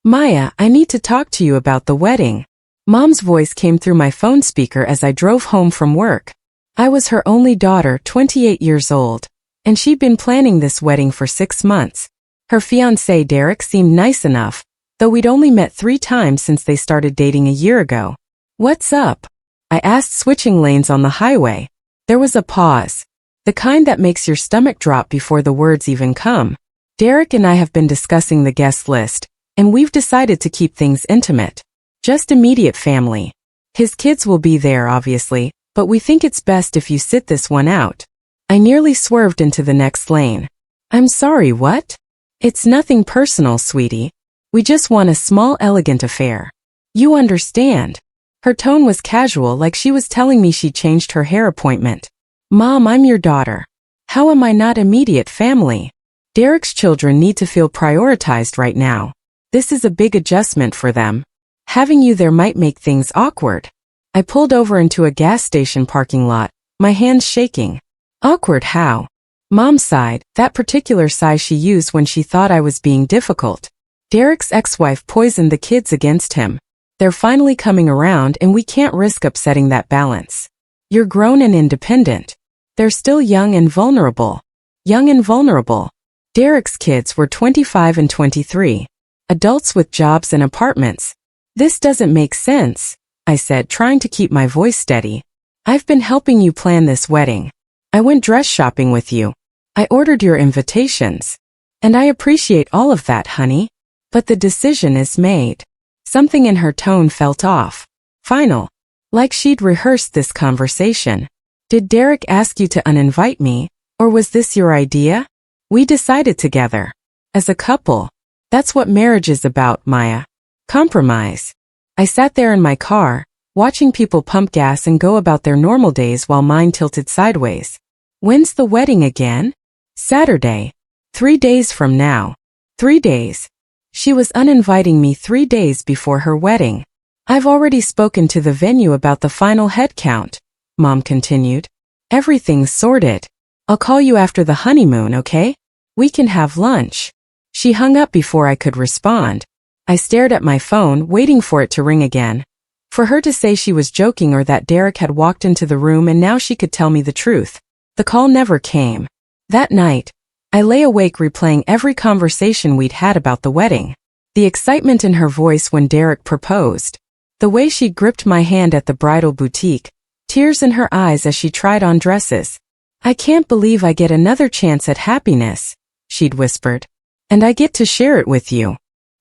Maya, I need to talk to you about the wedding. Mom's voice came through my phone speaker as I drove home from work. I was her only daughter, 28 years old, and she'd been planning this wedding for 6 months. Her fiancé Derek seemed nice enough, though we'd only met 3 times since they started dating a year ago. What's up? I asked, switching lanes on the highway. There was a pause, the kind that makes your stomach drop before the words even come. Derek and I have been discussing the guest list, and we've decided to keep things intimate. Just immediate family. His kids will be there, obviously, but we think it's best if you sit this one out. I nearly swerved into the next lane. I'm sorry, what? It's nothing personal, sweetie. We just want a small, elegant affair. You understand. Her tone was casual, like she was telling me she changed her hair appointment. Mom, I'm your daughter. How am I not immediate family? Derek's children need to feel prioritized right now. This is a big adjustment for them. Having you there might make things awkward. I pulled over into a gas station parking lot, my hands shaking. Awkward how? Mom sighed, that particular sigh she used when she thought I was being difficult. Derek's ex-wife poisoned the kids against him. They're finally coming around and we can't risk upsetting that balance. You're grown and independent. They're still young and vulnerable. Young and vulnerable. Derek's kids were 25 and 23. Adults with jobs and apartments. This doesn't make sense, I said, trying to keep my voice steady. I've been helping you plan this wedding. I went dress shopping with you. I ordered your invitations. And I appreciate all of that, honey. But the decision is made. Something in her tone felt off. Final. Like she'd rehearsed this conversation. Did Derek ask you to uninvite me, or was this your idea? We decided together. As a couple. That's what marriage is about, Maya. Compromise. I sat there in my car, watching people pump gas and go about their normal days while mine tilted sideways. When's the wedding again? Saturday. 3 days from now. 3 days. She was uninviting me 3 days before her wedding. I've already spoken to the venue about the final head count, Mom continued. Everything's sorted. I'll call you after the honeymoon, okay? We can have lunch. She hung up before I could respond. I stared at my phone, waiting for it to ring again. For her to say she was joking or that Derek had walked into the room and now she could tell me the truth. The call never came. That night, I lay awake replaying every conversation we'd had about the wedding. The excitement in her voice when Derek proposed. The way she gripped my hand at the bridal boutique. Tears in her eyes as she tried on dresses. I can't believe I get another chance at happiness, she'd whispered. And I get to share it with you.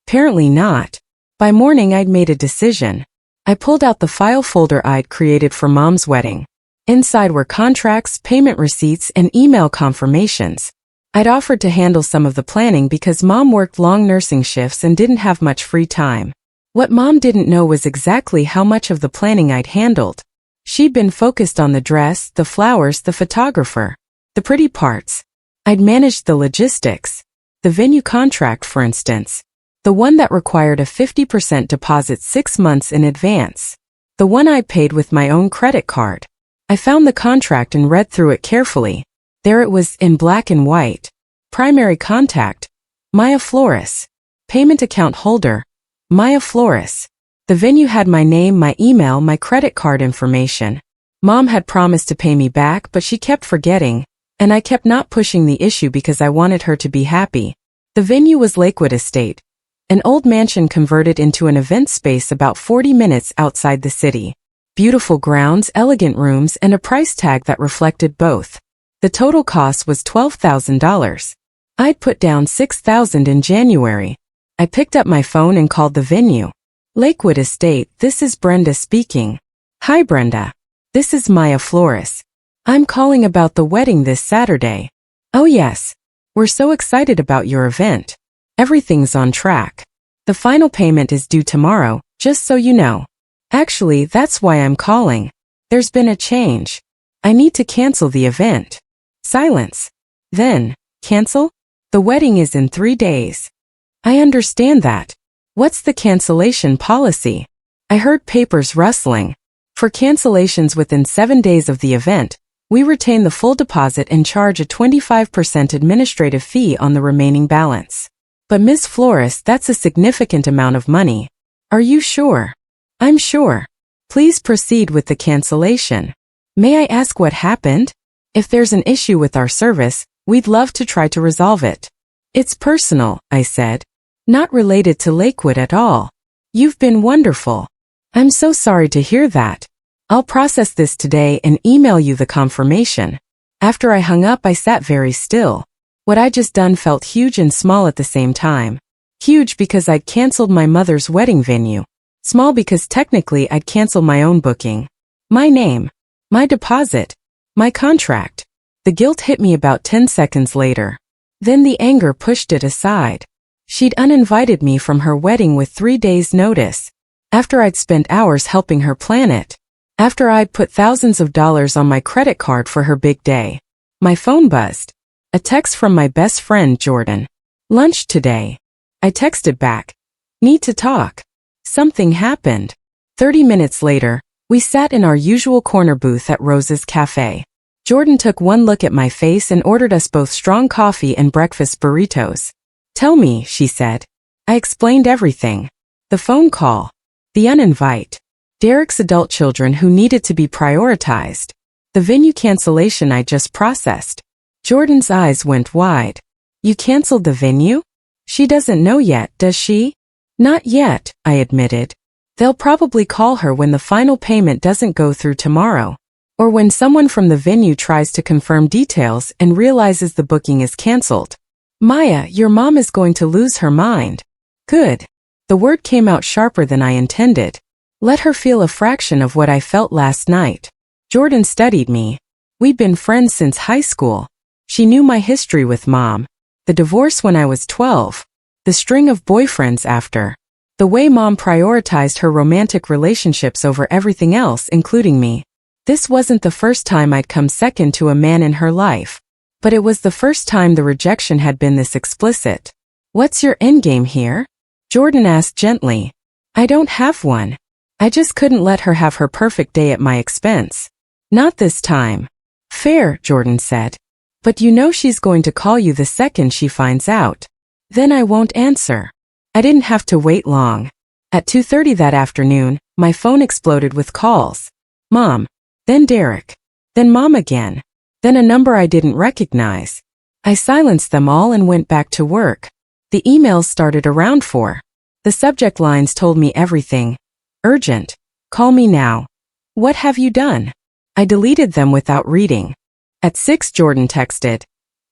Apparently not. By morning I'd made a decision. I pulled out the file folder I'd created for Mom's wedding. Inside were contracts, payment receipts, and email confirmations. I'd offered to handle some of the planning because Mom worked long nursing shifts and didn't have much free time. What Mom didn't know was exactly how much of the planning I'd handled. She'd been focused on the dress, the flowers, the photographer, the pretty parts. I'd managed the logistics. The venue contract, for instance. The one that required a 50% deposit 6 months in advance. The one I paid with my own credit card. I found the contract and read through it carefully. There it was, in black and white. Primary contact, Maya Flores. Payment account holder, Maya Flores. The venue had my name, my email, my credit card information. Mom had promised to pay me back, but she kept forgetting, and I kept not pushing the issue because I wanted her to be happy. The venue was Lakewood Estate, an old mansion converted into an event space about 40 minutes outside the city. Beautiful grounds, elegant rooms, and a price tag that reflected both. The total cost was $12,000. I'd put down $6,000 in January. I picked up my phone and called the venue. Lakewood Estate, this is Brenda speaking. Hi Brenda. This is Maya Flores. I'm calling about the wedding this Saturday. Oh yes. We're so excited about your event. Everything's on track. The final payment is due tomorrow, just so you know. Actually, that's why I'm calling. There's been a change. I need to cancel the event. Silence. Then, cancel? The wedding is in 3 days. I understand that. What's the cancellation policy? I heard papers rustling. For cancellations within 7 days of the event, we retain the full deposit and charge a 25% administrative fee on the remaining balance. But Miss Flores, that's a significant amount of money. Are you sure? I'm sure. Please proceed with the cancellation. May I ask what happened? If there's an issue with our service, we'd love to try to resolve it. It's personal, I said. Not related to Lakewood at all. You've been wonderful. I'm so sorry to hear that. I'll process this today and email you the confirmation. After I hung up, I sat very still. What I just done felt huge and small at the same time. Huge because I'd canceled my mother's wedding venue. Small because technically I'd canceled my own booking. My name. My deposit. My contract. The guilt hit me about 10 seconds later. Then the anger pushed it aside. She'd uninvited me from her wedding with 3 days' notice. After I'd spent hours helping her plan it. After I'd put thousands of dollars on my credit card for her big day. My phone buzzed. A text from my best friend, Jordan. Lunch today. I texted back. Need to talk. Something happened. 30 minutes later, we sat in our usual corner booth at Rose's Cafe. Jordan took one look at my face and ordered us both strong coffee and breakfast burritos. Tell me, she said. I explained everything. The phone call. The uninvite. Derek's adult children who needed to be prioritized. The venue cancellation I just processed. Jordan's eyes went wide. You canceled the venue? She doesn't know yet, does she? Not yet, I admitted. They'll probably call her when the final payment doesn't go through tomorrow. Or when someone from the venue tries to confirm details and realizes the booking is canceled. Maya, your mom is going to lose her mind. Good. The word came out sharper than I intended. Let her feel a fraction of what I felt last night. Jordan studied me. We'd been friends since high school. She knew my history with Mom. The divorce when I was 12. The string of boyfriends after. The way Mom prioritized her romantic relationships over everything else, including me. This wasn't the first time I'd come second to a man in her life. But it was the first time the rejection had been this explicit. What's your endgame here? Jordan asked gently. I don't have one. I just couldn't let her have her perfect day at my expense. Not this time. Fair, Jordan said. But you know she's going to call you the second she finds out. Then I won't answer. I didn't have to wait long. At 2:30 that afternoon, my phone exploded with calls. Mom. Then Derek. Then Mom again. Then a number I didn't recognize. I silenced them all and went back to work. The emails started around 4. The subject lines told me everything. Urgent. Call me now. What have you done? I deleted them without reading. At 6, Jordan texted.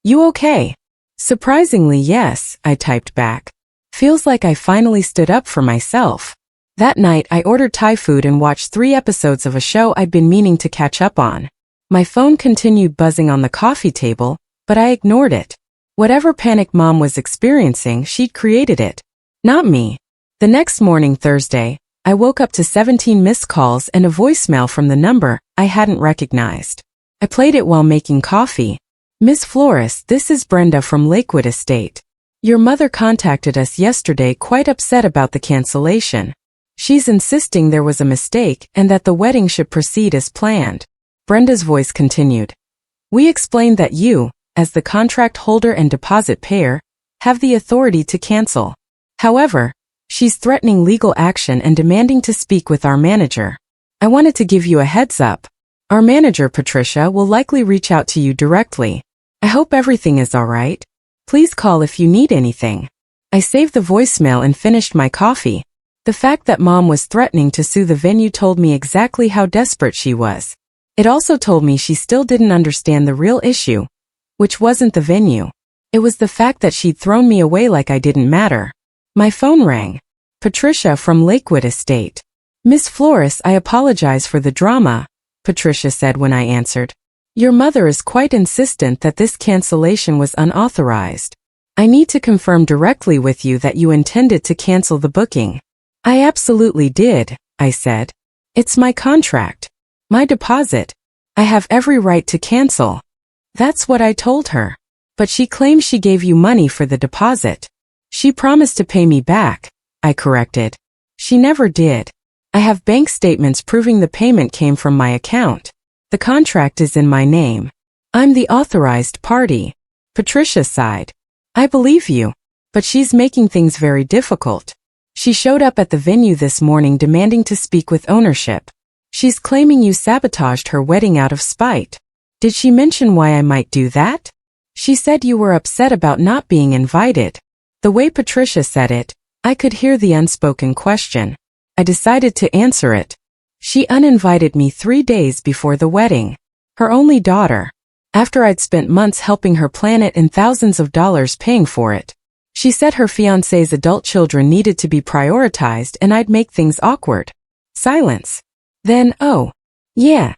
You okay? Surprisingly, yes, I typed back. Feels like I finally stood up for myself. That night, I ordered Thai food and watched 3 episodes of a show I'd been meaning to catch up on. My phone continued buzzing on the coffee table, but I ignored it. Whatever panic Mom was experiencing, she'd created it. Not me. The next morning, Thursday, I woke up to 17 missed calls and a voicemail from the number I hadn't recognized. I played it while making coffee. Miss Flores, this is Brenda from Lakewood Estate. Your mother contacted us yesterday quite upset about the cancellation. She's insisting there was a mistake and that the wedding should proceed as planned. Brenda's voice continued. We explained that you, as the contract holder and deposit payer, have the authority to cancel. However, she's threatening legal action and demanding to speak with our manager. I wanted to give you a heads up. Our manager, Patricia, will likely reach out to you directly. I hope everything is all right. Please call if you need anything. I saved the voicemail and finished my coffee. The fact that Mom was threatening to sue the venue told me exactly how desperate she was. It also told me she still didn't understand the real issue, which wasn't the venue. It was the fact that she'd thrown me away like I didn't matter. My phone rang. Patricia from Lakewood Estate. Miss Flores, I apologize for the drama, Patricia said when I answered. Your mother is quite insistent that this cancellation was unauthorized. I need to confirm directly with you that you intended to cancel the booking. I absolutely did, I said. It's my contract. My deposit. I have every right to cancel. That's what I told her. But she claims she gave you money for the deposit. She promised to pay me back, I corrected. She never did. I have bank statements proving the payment came from my account. The contract is in my name. I'm the authorized party. Patricia sighed. I believe you. but she's making things very difficult. She showed up at the venue this morning demanding to speak with ownership. She's claiming you sabotaged her wedding out of spite. Did she mention why I might do that? She said you were upset about not being invited. The way Patricia said it, I could hear the unspoken question. I decided to answer it. She uninvited me 3 days before the wedding. Her only daughter. After I'd spent months helping her plan it and thousands of dollars paying for it. She said her fiancé's adult children needed to be prioritized and I'd make things awkward. Silence. Then, oh, yeah.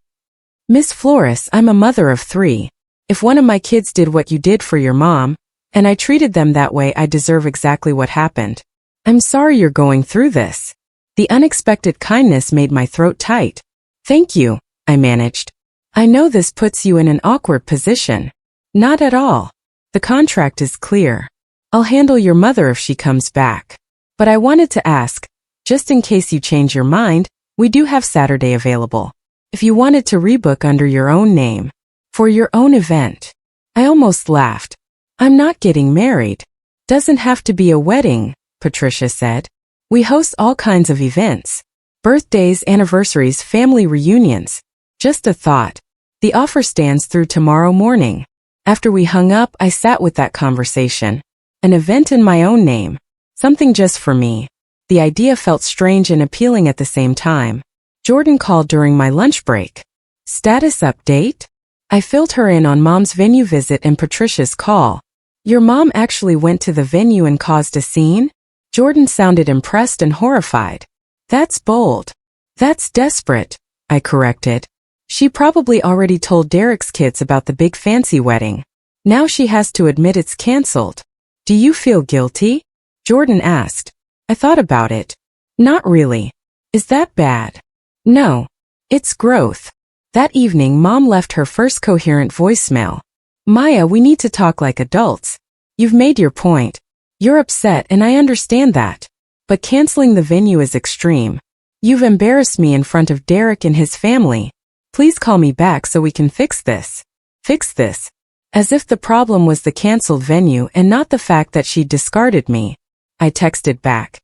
Miss Flores, I'm a mother of 3. If one of my kids did what you did for your mom, and I treated them that way, I deserve exactly what happened. I'm sorry you're going through this. The unexpected kindness made my throat tight. Thank you, I managed. I know this puts you in an awkward position. Not at all. The contract is clear. I'll handle your mother if she comes back. But I wanted to ask, just in case you change your mind, we do have Saturday available. If you wanted to rebook under your own name. For your own event. I almost laughed. I'm not getting married. Doesn't have to be a wedding, Patricia said. We host all kinds of events. Birthdays, anniversaries, family reunions. Just a thought. The offer stands through tomorrow morning. After we hung up, I sat with that conversation. An event in my own name. Something just for me. The idea felt strange and appealing at the same time. Jordan called during my lunch break. Status update? I filled her in on Mom's venue visit and Patricia's call. Your mom actually went to the venue and caused a scene? Jordan sounded impressed and horrified. That's bold. That's desperate, I corrected. She probably already told Derek's kids about the big fancy wedding. Now she has to admit it's canceled. Do you feel guilty? Jordan asked. I thought about it. Not really. Is that bad? No. It's growth. That evening, Mom left her first coherent voicemail. Maya, we need to talk like adults. You've made your point. You're upset and I understand that. But canceling the venue is extreme. You've embarrassed me in front of Derek and his family. Please call me back so we can fix this. Fix this. As if the problem was the canceled venue and not the fact that she'd discarded me. I texted back.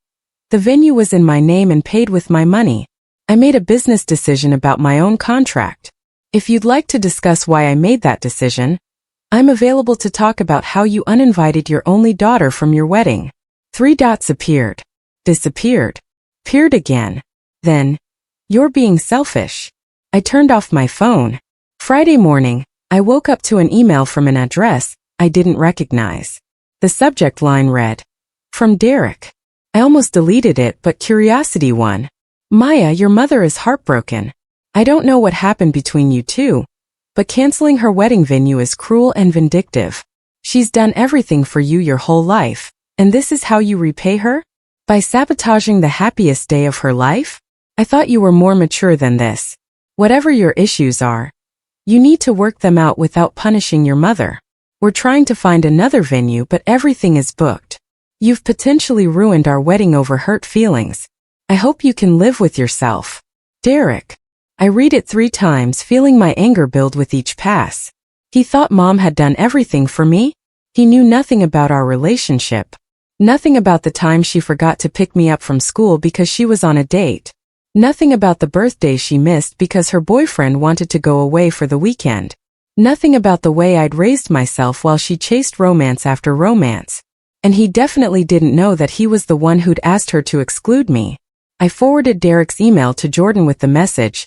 The venue was in my name and paid with my money. I made a business decision about my own contract. If you'd like to discuss why I made that decision, I'm available to talk about how you uninvited your only daughter from your wedding. 3 dots appeared. Disappeared. Appeared again. Then, you're being selfish. I turned off my phone. Friday morning, I woke up to an email from an address I didn't recognize. The subject line read, From Derek. I almost deleted it, but curiosity won. Maya, your mother is heartbroken. I don't know what happened between you two, but canceling her wedding venue is cruel and vindictive. She's done everything for you your whole life, and this is how you repay her? By sabotaging the happiest day of her life? I thought you were more mature than this. Whatever your issues are, you need to work them out without punishing your mother. We're trying to find another venue, but everything is booked. You've potentially ruined our wedding over hurt feelings. I hope you can live with yourself. Derek. I read it 3 times, feeling my anger build with each pass. He thought Mom had done everything for me? He knew nothing about our relationship. Nothing about the time she forgot to pick me up from school because she was on a date. Nothing about the birthday she missed because her boyfriend wanted to go away for the weekend. Nothing about the way I'd raised myself while she chased romance after romance. And he definitely didn't know that he was the one who'd asked her to exclude me. I forwarded Derek's email to Jordan with the message,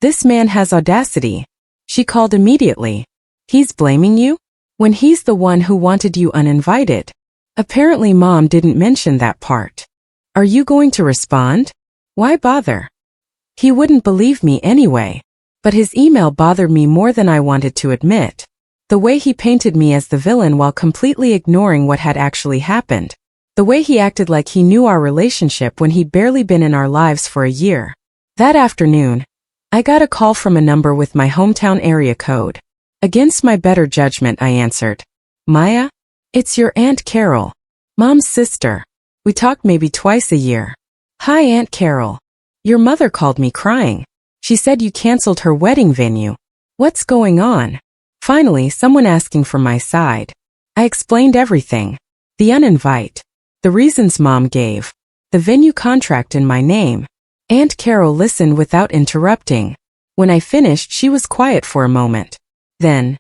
This man has audacity. She called immediately. He's blaming you? When he's the one who wanted you uninvited. Apparently Mom didn't mention that part. Are you going to respond? Why bother? He wouldn't believe me anyway. But his email bothered me more than I wanted to admit. The way he painted me as the villain while completely ignoring what had actually happened. The way he acted like he knew our relationship when he'd barely been in our lives for a year. That afternoon, I got a call from a number with my hometown area code. Against my better judgment, I answered. Maya? It's your Aunt Carol. Mom's sister. We talk maybe twice a year. Hi, Aunt Carol. Your mother called me crying. She said you canceled her wedding venue. What's going on? Finally, someone asking for my side. I explained everything. The uninvite. The reasons Mom gave. The venue contract in my name. Aunt Carol listened without interrupting. When I finished, she was quiet for a moment. Then,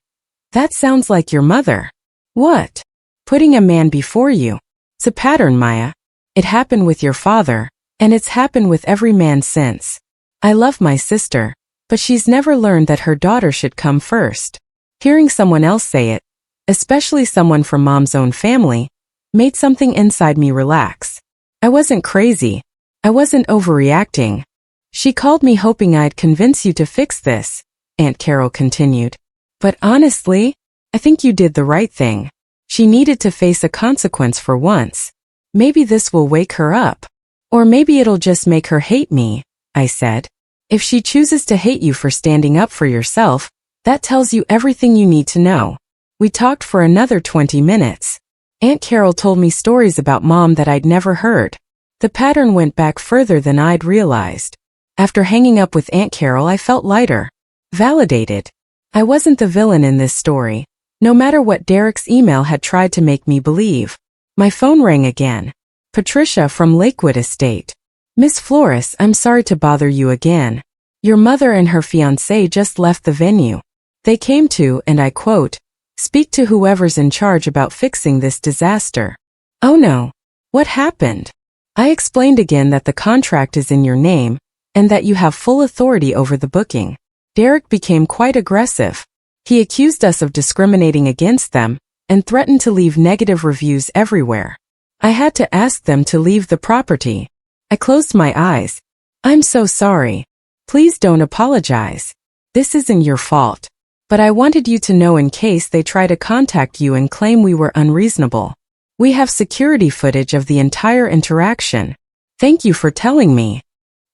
that sounds like your mother. What? Putting a man before you. It's a pattern, Maya. It happened with your father, and it's happened with every man since. I love my sister, but she's never learned that her daughter should come first. Hearing someone else say it, especially someone from Mom's own family, made something inside me relax. I wasn't crazy. I wasn't overreacting. She called me hoping I'd convince you to fix this, Aunt Carol continued. But honestly, I think you did the right thing. She needed to face a consequence for once. Maybe this will wake her up. Or maybe it'll just make her hate me, I said. If she chooses to hate you for standing up for yourself, that tells you everything you need to know. We talked for another 20 minutes. Aunt Carol told me stories about Mom that I'd never heard. The pattern went back further than I'd realized. After hanging up with Aunt Carol, I felt lighter. Validated. I wasn't the villain in this story, no matter what Derek's email had tried to make me believe. My phone rang again. Patricia from Lakewood Estate. Miss Flores, I'm sorry to bother you again. Your mother and her fiancé just left the venue. They came to, and I quote, speak to whoever's in charge about fixing this disaster. Oh no. What happened? I explained again that the contract is in your name, and that you have full authority over the booking. Derek became quite aggressive. He accused us of discriminating against them, and threatened to leave negative reviews everywhere. I had to ask them to leave the property. I closed my eyes. I'm so sorry. Please don't apologize. This isn't your fault. But I wanted you to know in case they try to contact you and claim we were unreasonable. We have security footage of the entire interaction. Thank you for telling me.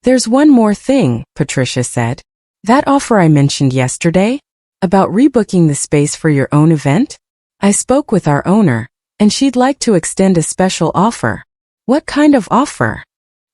There's one more thing, Patricia said. That offer I mentioned yesterday? About rebooking the space for your own event? I spoke with our owner, and she'd like to extend a special offer. What kind of offer?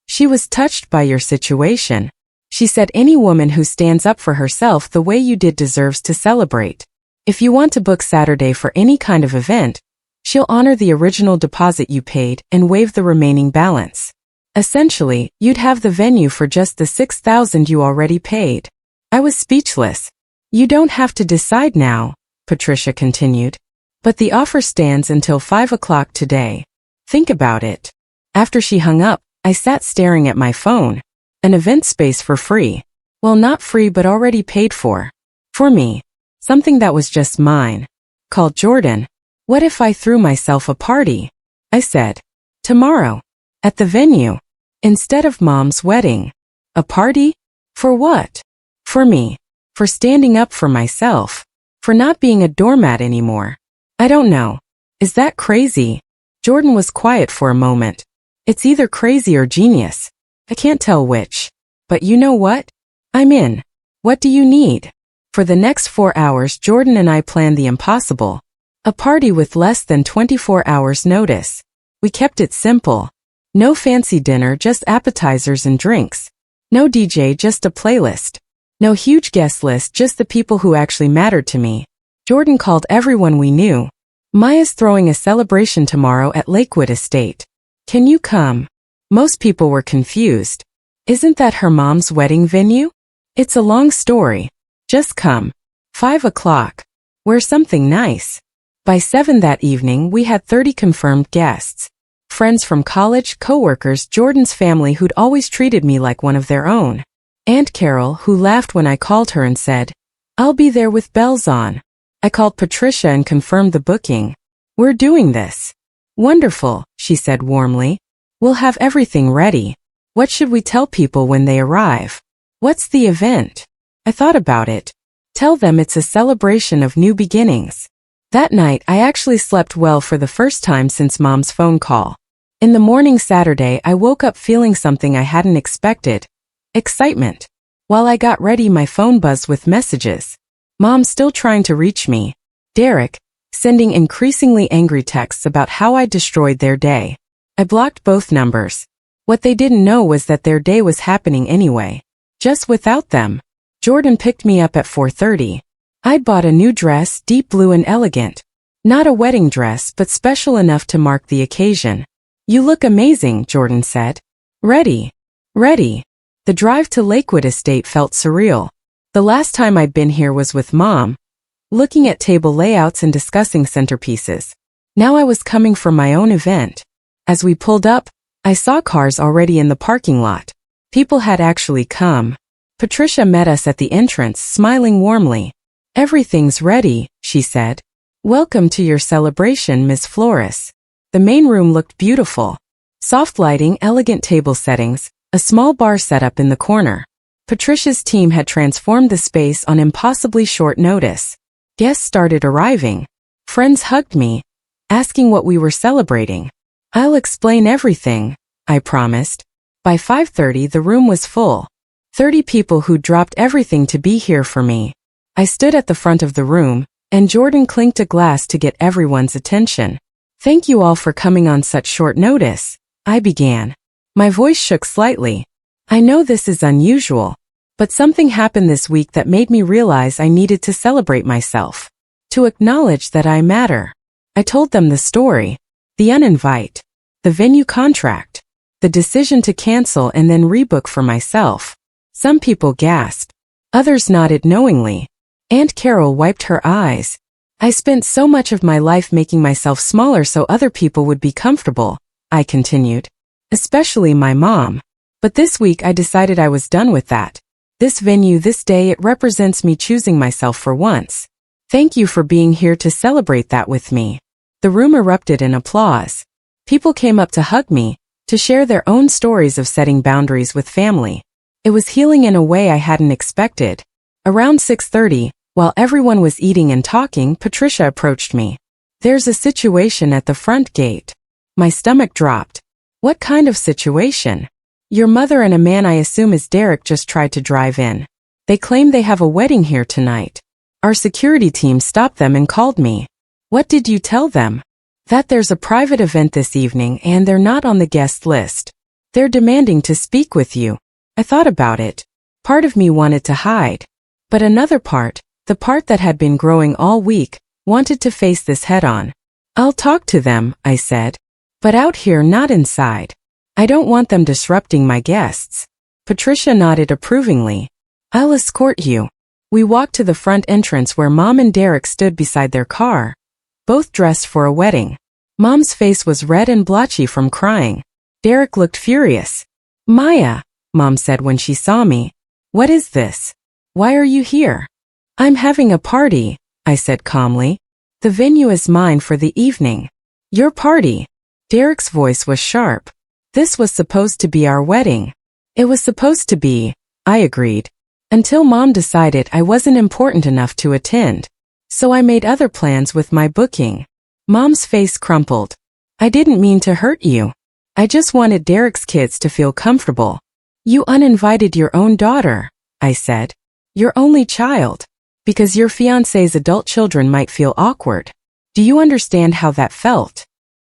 She was touched by your situation. She said any woman who stands up for herself the way you did deserves to celebrate. If you want to book Saturday for any kind of event, she'll honor the original deposit you paid and waive the remaining balance. Essentially, you'd have the venue for just the $6,000 you already paid. I was speechless. You don't have to decide now, Patricia continued. But the offer stands until 5 o'clock today. Think about it. After she hung up, I sat staring at my phone. An event space for free. Well, not free but already paid for. For me. Something that was just mine. Called Jordan. What if I threw myself a party? I said. Tomorrow. At the venue. Instead of Mom's wedding. A party? For what? For me. For standing up for myself. For not being a doormat anymore. I don't know. Is that crazy? Jordan was quiet for a moment. It's either crazy or genius. I can't tell which. But you know what? I'm in. What do you need? For the next 4 hours, Jordan and I planned the impossible. A party with less than 24 hours notice. We kept it simple. No fancy dinner, just appetizers and drinks. No DJ, just a playlist. No huge guest list, just the people who actually mattered to me. Jordan called everyone we knew. Maya's throwing a celebration tomorrow at Lakewood Estate. Can you come? Most people were confused. Isn't that her mom's wedding venue? It's a long story. Just come. 5 o'clock. Wear something nice. By 7 that evening, we had 30 confirmed guests. Friends from college, coworkers, Jordan's family who'd always treated me like one of their own. Aunt Carol, who laughed when I called her and said, I'll be there with bells on. I called Patricia and confirmed the booking. We're doing this. Wonderful, she said warmly. We'll have everything ready. What should we tell people when they arrive? What's the event? I thought about it. Tell them it's a celebration of new beginnings. That night, I actually slept well for the first time since Mom's phone call. In the morning Saturday, I woke up feeling something I hadn't expected. Excitement. While I got ready, my phone buzzed with messages. Mom still trying to reach me. Derek, sending increasingly angry texts about how I destroyed their day. I blocked both numbers. What they didn't know was that their day was happening anyway. Just without them. Jordan picked me up at 4:30. I'd bought a new dress, deep blue and elegant. Not a wedding dress, but special enough to mark the occasion. You look amazing, Jordan said. Ready. Ready. The drive to Lakewood Estate felt surreal. The last time I'd been here was with Mom, looking at table layouts and discussing centerpieces. Now I was coming for my own event. As we pulled up, I saw cars already in the parking lot. People had actually come. Patricia met us at the entrance, smiling warmly. Everything's ready, she said. Welcome to your celebration, Miss Flores. The main room looked beautiful. Soft lighting, elegant table settings, a small bar set up in the corner. Patricia's team had transformed the space on impossibly short notice. Guests started arriving. Friends hugged me, asking what we were celebrating. I'll explain everything, I promised. By 5:30 the room was full. 30 people who dropped everything to be here for me. I stood at the front of the room, and Jordan clinked a glass to get everyone's attention. Thank you all for coming on such short notice, I began. My voice shook slightly. I know this is unusual, but something happened this week that made me realize I needed to celebrate myself. To acknowledge that I matter. I told them the story, the uninvite, the venue contract, the decision to cancel and then rebook for myself. Some people gasped. Others nodded knowingly. Aunt Carol wiped her eyes. I spent so much of my life making myself smaller so other people would be comfortable, I continued. Especially my mom. But this week I decided I was done with that. This venue, this day, it represents me choosing myself for once. Thank you for being here to celebrate that with me. The room erupted in applause. People came up to hug me, to share their own stories of setting boundaries with family. It was healing in a way I hadn't expected. Around 6:30, while everyone was eating and talking, Patricia approached me. There's a situation at the front gate. My stomach dropped. What kind of situation? Your mother and a man I assume is Derek just tried to drive in. They claim they have a wedding here tonight. Our security team stopped them and called me. What did you tell them? That there's a private event this evening and they're not on the guest list. They're demanding to speak with you. I thought about it. Part of me wanted to hide. But another part, the part that had been growing all week, wanted to face this head-on. I'll talk to them, I said. But out here, not inside. I don't want them disrupting my guests. Patricia nodded approvingly. I'll escort you. We walked to the front entrance where Mom and Derek stood beside their car, both dressed for a wedding. Mom's face was red and blotchy from crying. Derek looked furious. Maya, Mom said when she saw me. What is this? Why are you here? I'm having a party, I said calmly. The venue is mine for the evening. Your party. Derek's voice was sharp. This was supposed to be our wedding. It was supposed to be, I agreed. Until Mom decided I wasn't important enough to attend. So I made other plans with my booking. Mom's face crumpled. I didn't mean to hurt you. I just wanted Derek's kids to feel comfortable. You uninvited your own daughter, I said. Your only child. Because your fiancé's adult children might feel awkward. Do you understand how that felt?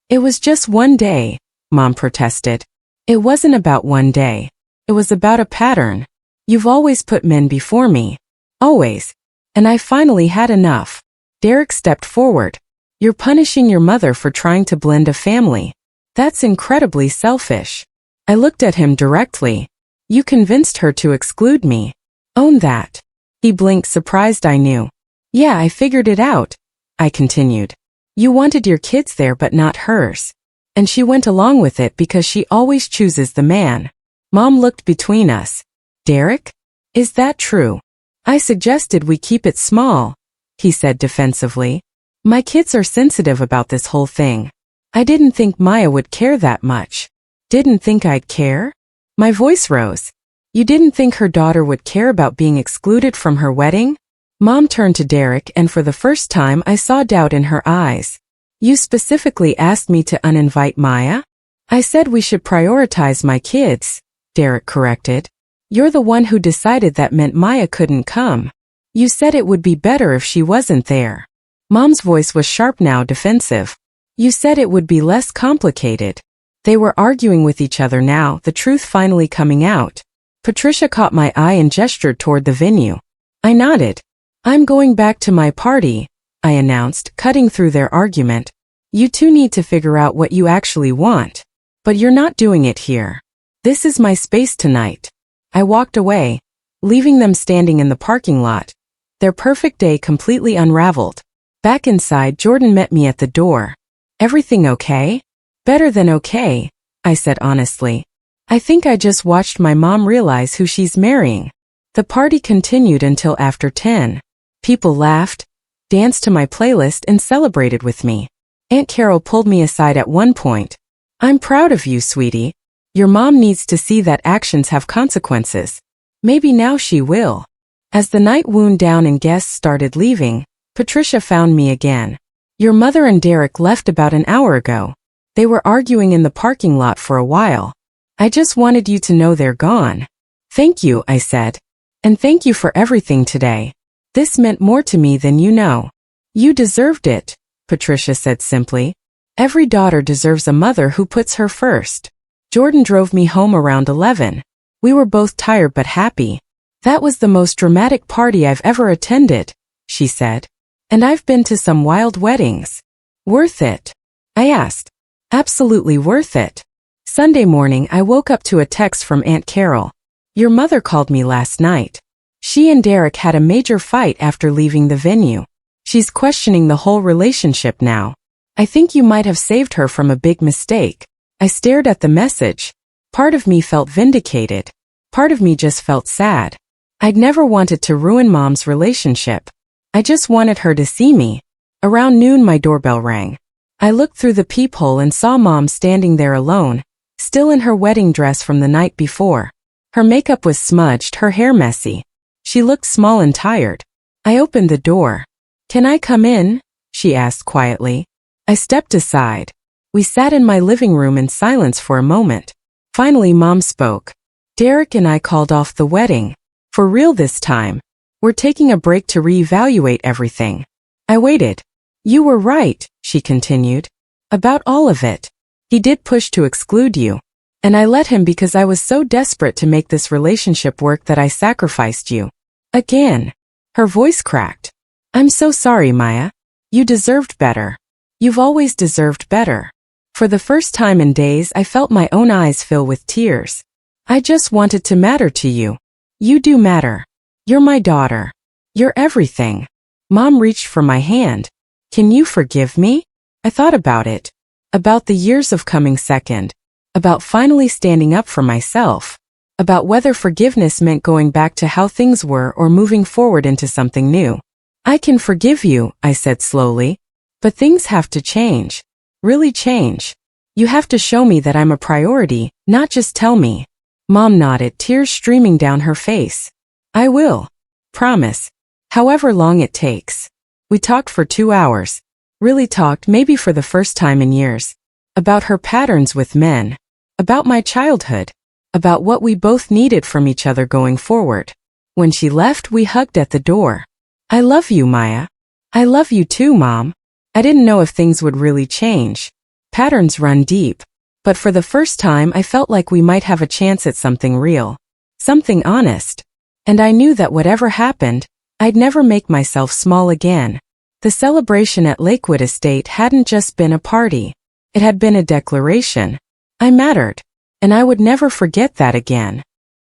It was just one day, Mom protested. It wasn't about one day. It was about a pattern. You've always put men before me. Always. And I finally had enough. Derek stepped forward. You're punishing your mother for trying to blend a family. That's incredibly selfish. I looked at him directly. You convinced her to exclude me. Own that. He blinked, surprised I knew. Yeah, I figured it out, I continued. You wanted your kids there but not hers. And she went along with it because she always chooses the man. Mom looked between us. Derek? Is that true? I suggested we keep it small, he said defensively. My kids are sensitive about this whole thing. I didn't think Maya would care that much. Didn't think I'd care? My voice rose. You didn't think her daughter would care about being excluded from her wedding? Mom turned to Derek and for the first time I saw doubt in her eyes. You specifically asked me to uninvite Maya? I said we should prioritize my kids, Derek corrected. You're the one who decided that meant Maya couldn't come. You said it would be better if she wasn't there. Mom's voice was sharp now, defensive. You said it would be less complicated. They were arguing with each other now, the truth finally coming out. Patricia caught my eye and gestured toward the venue. I nodded. I'm going back to my party, I announced, cutting through their argument. You two need to figure out what you actually want. But you're not doing it here. This is my space tonight. I walked away, leaving them standing in the parking lot, their perfect day completely unraveled. Back inside, Jordan met me at the door. Everything okay? Better than okay, I said honestly. I think I just watched my mom realize who she's marrying. The party continued until after 10. People laughed, danced to my playlist, and celebrated with me. Aunt Carol pulled me aside at one point. I'm proud of you, sweetie. Your mom needs to see that actions have consequences. Maybe now she will. As the night wound down and guests started leaving, Patricia found me again. Your mother and Derek left about an hour ago. They were arguing in the parking lot for a while. I just wanted you to know they're gone. Thank you, I said. And thank you for everything today. This meant more to me than you know. You deserved it, Patricia said simply. Every daughter deserves a mother who puts her first. Jordan drove me home around 11. We were both tired but happy. That was the most dramatic party I've ever attended, she said. And I've been to some wild weddings. Worth it? I asked. Absolutely worth it. Sunday morning I woke up to a text from Aunt Carol. Your mother called me last night. She and Derek had a major fight after leaving the venue. She's questioning the whole relationship now. I think you might have saved her from a big mistake. I stared at the message. Part of me felt vindicated. Part of me just felt sad. I'd never wanted to ruin Mom's relationship. I just wanted her to see me. Around noon my doorbell rang. I looked through the peephole and saw Mom standing there alone, still in her wedding dress from the night before. Her makeup was smudged, her hair messy. She looked small and tired. I opened the door. Can I come in? She asked quietly. I stepped aside. We sat in my living room in silence for a moment. Finally Mom spoke. Derek and I called off the wedding. For real this time. We're taking a break to reevaluate everything. I waited. You were right, she continued. About all of it. He did push to exclude you. And I let him because I was so desperate to make this relationship work that I sacrificed you. Again. Her voice cracked. I'm so sorry, Maya. You deserved better. You've always deserved better. For the first time in days I felt my own eyes fill with tears. I just wanted to matter to you. You do matter. You're my daughter. You're everything. Mom reached for my hand. Can you forgive me? I thought about it. About the years of coming second. About finally standing up for myself. About whether forgiveness meant going back to how things were or moving forward into something new. I can forgive you, I said slowly. But things have to change. Really change. You have to show me that I'm a priority, not just tell me. Mom nodded, tears streaming down her face. I will. Promise. However long it takes. We talked for 2 hours. Really talked, maybe for the first time in years. About her patterns with men. About my childhood. About what we both needed from each other going forward. When she left, we hugged at the door. I love you, Maya. I love you too, Mom. I didn't know if things would really change. Patterns run deep. But for the first time I felt like we might have a chance at something real. Something honest. And I knew that whatever happened, I'd never make myself small again. The celebration at Lakewood Estate hadn't just been a party. It had been a declaration. I mattered. And I would never forget that again.